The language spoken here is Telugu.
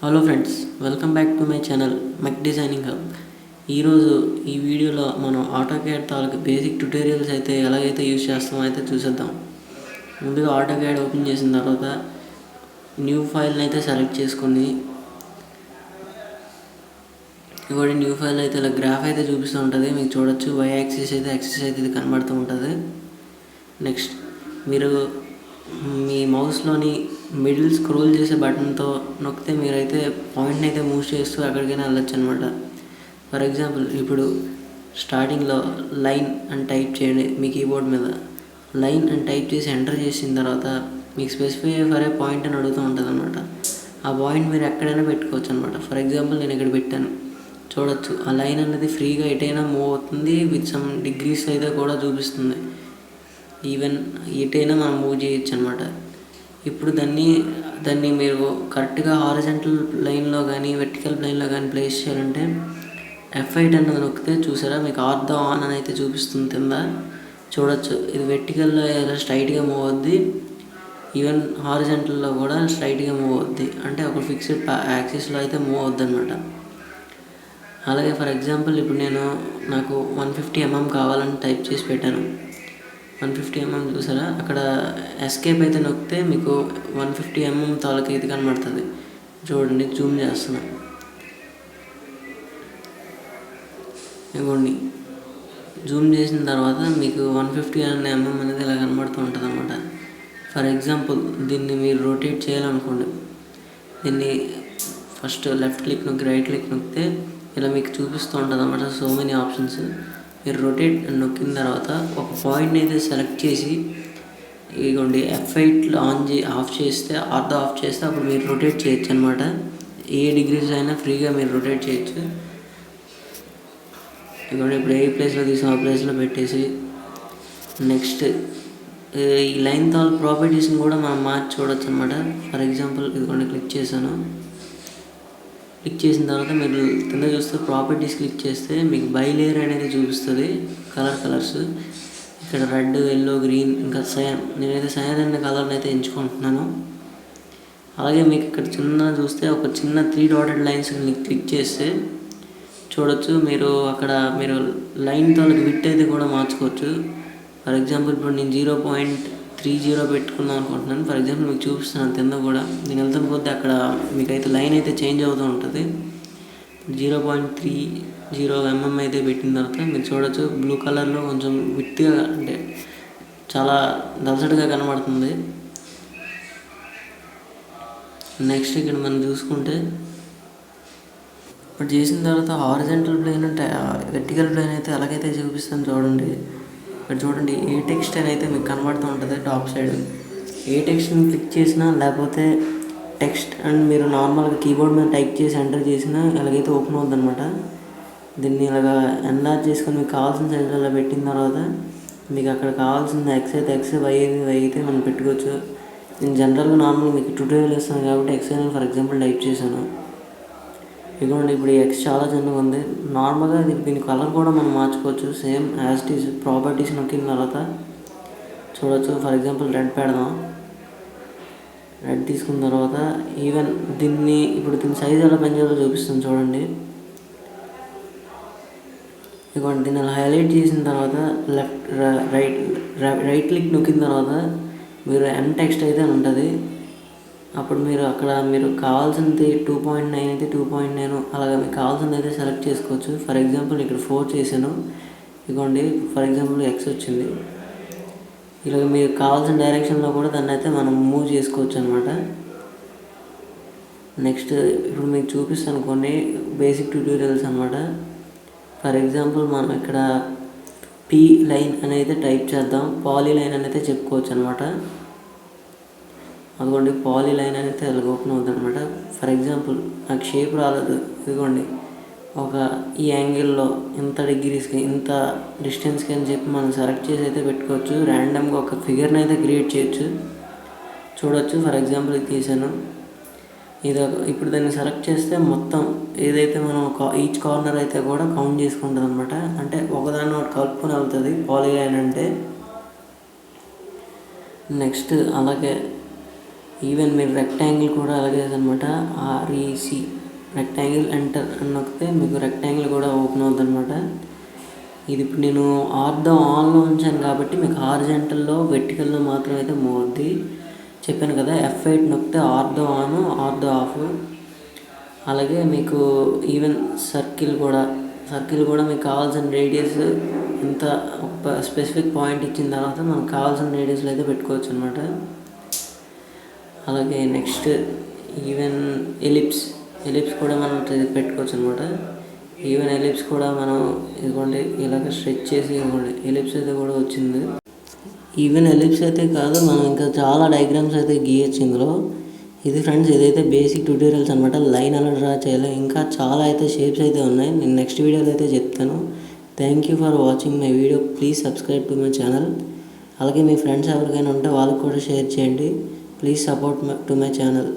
Hello friends, welcome back to my channel mech designing hub. ఈరోజు ఈ వీడియోలో మనం ఆటోక్యాడ్ తాలూకు బేసిక్ ట్యుటోరియల్స్ అయితే ఎలాగైతే యూజ్ చేస్తామో అయితే చూసేద్దాం. ముందుగా ఆటోక్యాడ్ ఓపెన్ చేసిన తర్వాత న్యూ ఫైల్ని అయితే సెలెక్ట్ చేసుకొని ఇవ్వండి. న్యూ ఫైల్ అయితే ఇలా గ్రాఫ్ అయితే చూపిస్తూ ఉంటుంది. మీకు చూడొచ్చు వై యాక్సిస్ అయితే ఇది కనబడుతూ ఉంటుంది. నెక్స్ట్ మీరు మీ మౌస్లోని మిడిల్ స్క్రోల్ చేసే బటన్తో నొక్కితే మీరైతే పాయింట్ని అయితే మూవ్ చేస్తూ ఎక్కడికైనా వెళ్ళొచ్చు అనమాట. ఫర్ ఎగ్జాంపుల్ ఇప్పుడు స్టార్టింగ్లో లైన్ అని టైప్ చేయండి. మీ కీబోర్డ్ మీద లైన్ అని టైప్ చేసి ఎంటర్ చేసిన తర్వాత మీకు స్పెసిఫై ఫర్ ఏ పాయింట్ అని అడుగుతూ ఉంటుంది అనమాట. ఆ పాయింట్ మీరు ఎక్కడైనా పెట్టుకోవచ్చు అనమాట. ఫర్ ఎగ్జాంపుల్ నేను ఇక్కడ పెట్టాను, చూడొచ్చు ఆ లైన్ అనేది ఫ్రీగా ఎటైనా మూవ్ అవుతుంది. విత్ సమ్ డిగ్రీస్ అయితే కూడా చూపిస్తుంది. ఈవెన్ ఎటైనా మనం మూవ్ చేయొచ్చు అనమాట. ఇప్పుడు దాన్ని మీరు కరెక్ట్గా హారిజంటల్ లైన్లో కానీ వెర్టికల్ లైన్లో కానీ ప్లేస్ చేయాలంటే F8 అన్నది నొక్కితే చూసారా మీకు ఆర్త్ ఆన్ అని అయితే చూపిస్తుంది కింద. చూడొచ్చు ఇది వెర్టికల్లో ఇలా స్ట్రైట్గా మూవ్ అవుద్ది. ఈవెన్ హారిజంటల్లో కూడా స్ట్రైట్గా మూవ్ అవుద్ది. అంటే ఒక ఫిక్స్డ్ యాక్సిస్లో అయితే మూవ్ అవుద్ది అనమాట. అలాగే ఫర్ ఎగ్జాంపుల్ ఇప్పుడు నాకు 150 mm కావాలని టైప్ చేసి పెట్టాను. 150 mm చూసారా, అక్కడ ఎస్కేప్ అయితే నొక్కితే మీకు 150 mm తాలూకు ఇది కనబడుతుంది. చూడండి, జూమ్ చేస్తున్నాను. ఇవ్వండి, జూమ్ చేసిన తర్వాత మీకు 150 mm అనేది ఇలా కనబడుతూ ఉంటుంది అనమాట. ఫర్ ఎగ్జాంపుల్ దీన్ని మీరు రొటేట్ చేయాలనుకోండి. దీన్ని ఫస్ట్ లెఫ్ట్ క్లిక్ నొక్కి రైట్ క్లిక్ నొక్కితే ఇలా మీకు చూపిస్తూ ఉంటుంది అన్నమాట. So many options. మీరు రొటేట్ నొక్కిన తర్వాత ఒక పాయింట్ని అయితే సెలెక్ట్ చేసి ఇదిగోండి F8 ఆఫ్ చేస్తే ఆఫ్ చేస్తే అప్పుడు మీరు రొటేట్ చేయొచ్చు అనమాట. ఏ డిగ్రీస్ అయినా ఫ్రీగా మీరు రొటేట్ చేయొచ్చు. ఇదిగోండి ఇప్పుడు ఏ ప్లేస్లో తీసాం ఆ ప్లేస్లో పెట్టేసి నెక్స్ట్ ఈ లైన్ తాలూకు ప్రాపర్టీస్ని కూడా మనం మార్చి చూడొచ్చు అనమాట. ఫర్ ఎగ్జాంపుల్ ఇదిగోండి క్లిక్ చేశాను. క్లిక్ చేసిన తర్వాత మీరు కింద చూస్తే ప్రాపర్టీస్ క్లిక్ చేస్తే మీకు బై లేయర్ అనేది చూపిస్తుంది. కలర్స్ ఇక్కడ రెడ్, ఎల్లో, గ్రీన్, ఇంకా సయాన్. నేనైతే సయాన్ అనే కలర్ని అయితే ఎంచుకుంటున్నాను. అలాగే మీకు ఇక్కడ చూస్తే ఒక చిన్న 3 dotted లైన్స్ క్లిక్ చేస్తే చూడొచ్చు మీరు లైన్ తాలూకు విడ్త్ అయితే కూడా మార్చుకోవచ్చు. ఫర్ ఎగ్జాంపుల్ ఇప్పుడు నేను 0.30 పెట్టుకుందాం అనుకుంటున్నాను. ఫర్ ఎగ్జాంపుల్ మీకు చూపిస్తున్నాను కింద కూడా. నేను వెళ్తున్న కొద్దీ అక్కడ మీకైతే లైన్ అయితే చేంజ్ అవుతూ ఉంటుంది. 0.30 mm అయితే పెట్టిన తర్వాత మీరు చూడొచ్చు బ్లూ కలర్లో కొంచెం విత్గా అంటే చాలా దలసడిగా కనబడుతుంది. నెక్స్ట్ ఇక్కడ మనం చూసుకుంటే ఇప్పుడు చేసిన తర్వాత హారిజంటల్ ప్లేన్ అంటే వెర్టికల్ ప్లేన్ అయితే ఎలాగైతే చూపిస్తాను చూడండి. ఇక్కడ చూడండి ఏ టెక్స్ట్ అని అయితే మీకు కనబడుతూ ఉంటుంది టాప్ సైడ్. ఏ టెక్స్ట్ని క్లిక్ చేసినా లేకపోతే టెక్స్ట్ అండ్ మీరు నార్మల్గా కీబోర్డ్ మీద టైప్ చేసి ఎంటర్ చేసినా ఎలాగైతే ఓపెన్ అవుతుంది అనమాట. దీన్ని ఇలాగా ఎన్లార్జ్ చేసుకొని మీకు కావాల్సిన సైజులో పెట్టిన తర్వాత మీకు అక్కడ కావాల్సిన ఎక్స్ అయితే ఎక్స్, వై అయితే మనం పెట్టుకోవచ్చు. నేను జనరల్గా నార్మల్గా మీకు ట్యూటోరియల్ ఇస్తాను కాబట్టి ఎక్స్ అని ఫర్ ఎగ్జాంపుల్ టైప్ చేశాను. ఇదిగోండి ఇప్పుడు ఈ ఎక్స్ చాలా చిన్నగా ఉంది. నార్మల్గా దీని కలర్ కూడా మనం మార్చుకోవచ్చు. Same as it is properties నొక్కిన తర్వాత చూడొచ్చు. ఫర్ ఎగ్జాంపుల్ రెడ్ పెడదాం. రెడ్ తీసుకున్న తర్వాత ఈవెన్ దీన్ని సైజ్ ఎలా పెంచాలో చూపిస్తాను చూడండి. ఇదిగోండి దీన్ని అలా హైలైట్ చేసిన తర్వాత రైట్ క్లిక్ నొక్కిన తర్వాత మీరు ఎన్ టెక్స్ట్ అయితే ఉంటుంది. అప్పుడు మీరు కావాల్సింది 2.9 అయితే 2.9 అలాగే మీకు కావాల్సింది అయితే సెలెక్ట్ చేసుకోవచ్చు. ఫర్ ఎగ్జాంపుల్ ఇక్కడ 4 చేశాను. ఇదిగోండి ఫర్ ఎగ్జాంపుల్ ఎక్స్ వచ్చింది. ఇలాగ మీకు కావాల్సిన డైరెక్షన్లో కూడా దాన్ని అయితే మనం మూవ్ చేసుకోవచ్చు అనమాట. నెక్స్ట్ ఇప్పుడు మీకు చూపిస్తాను కొన్ని బేసిక్ ట్యూటోరియల్స్ అనమాట. ఫర్ ఎగ్జాంపుల్ మనం ఇక్కడ పీ లైన్ అనేది టైప్ చేద్దాం. పాలీ లైన్ అనేది చెప్పుకోవచ్చు అనమాట. అదిగోండి పాలీ లైన్ అనేది అలాగ ఓపెన్ అవుతుంది అనమాట. ఫర్ ఎగ్జాంపుల్ నాకు షేప్ రాలేదు. ఇదిగోండి ఈ యాంగిల్లో ఇంత డిగ్రీస్కి ఇంత డిస్టెన్స్కి అని చెప్పి మనం సెలెక్ట్ చేసి అయితే పెట్టుకోవచ్చు. ర్యాండమ్గా ఒక ఫిగర్ని అయితే క్రియేట్ చేయొచ్చు. చూడొచ్చు ఫర్ ఎగ్జాంపుల్ ఇది తీసాను. ఇప్పుడు దాన్ని సెలెక్ట్ చేస్తే మొత్తం ఏదైతే మనం ఈచ్ కార్నర్ అయితే కూడా కౌంట్ చేసుకుంటుంది అనమాట. అంటే ఒకదాన్ని ఒకటి కలుపుకొని వెళ్తుంది పాలీ లైన్ అంటే. నెక్స్ట్ అలాగే ఈవెన్ మీరు రెక్టాంగిల్ కూడా అలాగే అనమాట. REC రెక్టాంగిల్ ఎంటర్ అని నొక్కితే మీకు రెక్టాంగిల్ కూడా ఓపెన్ అవుతుంది అనమాట. ఇది ఇప్పుడు నేను ఆర్దో ఆన్లో ఉంచాను కాబట్టి మీకు హారిజాంటల్లో వెర్టికల్లో మాత్రం అయితే మూవ్ అవుద్ది. చెప్పాను కదా, F8 నొక్కితే ఆర్దో ఆన్, ఆర్దో ఆఫ్. అలాగే మీకు ఈవెన్ సర్కిల్ కూడా మీకు కావాల్సిన రేడియస్ ఎంత స్పెసిఫిక్ పాయింట్ ఇచ్చిన తర్వాత మనకు కావాల్సిన రేడియస్లో అయితే పెట్టుకోవచ్చు అనమాట. అలాగే నెక్స్ట్ ఈవెన్ ఎలిప్స్ కూడా మనం పెట్టుకోవచ్చు అనమాట. ఈవెన్ ఎలిప్స్ కూడా మనం ఇదిగోండి ఇలాగ స్ట్రెచ్ చేసి ఇవ్వండి, ఎలిప్స్ అయితే కూడా వచ్చింది. ఈవెన్ ఎలిప్స్ అయితే కాదు, మనం ఇంకా చాలా డయాగ్రామ్స్ అయితే గీయచ్చు ఇందులో. ఇది ఫ్రెండ్స్ ఇదైతే బేసిక్ ట్యూటోరియల్స్ అనమాట. లైన్ ఎలా డ్రా చేయాలి, ఇంకా చాలా అయితే షేప్స్ అయితే ఉన్నాయి. నేను నెక్స్ట్ వీడియోలో అయితే చెప్తాను. Thank you for watching my video. Please subscribe to my channel. అలాగే మీ ఫ్రెండ్స్ ఎవరికైనా ఉంటే వాళ్ళకి కూడా షేర్ చేయండి. Please support to my channel.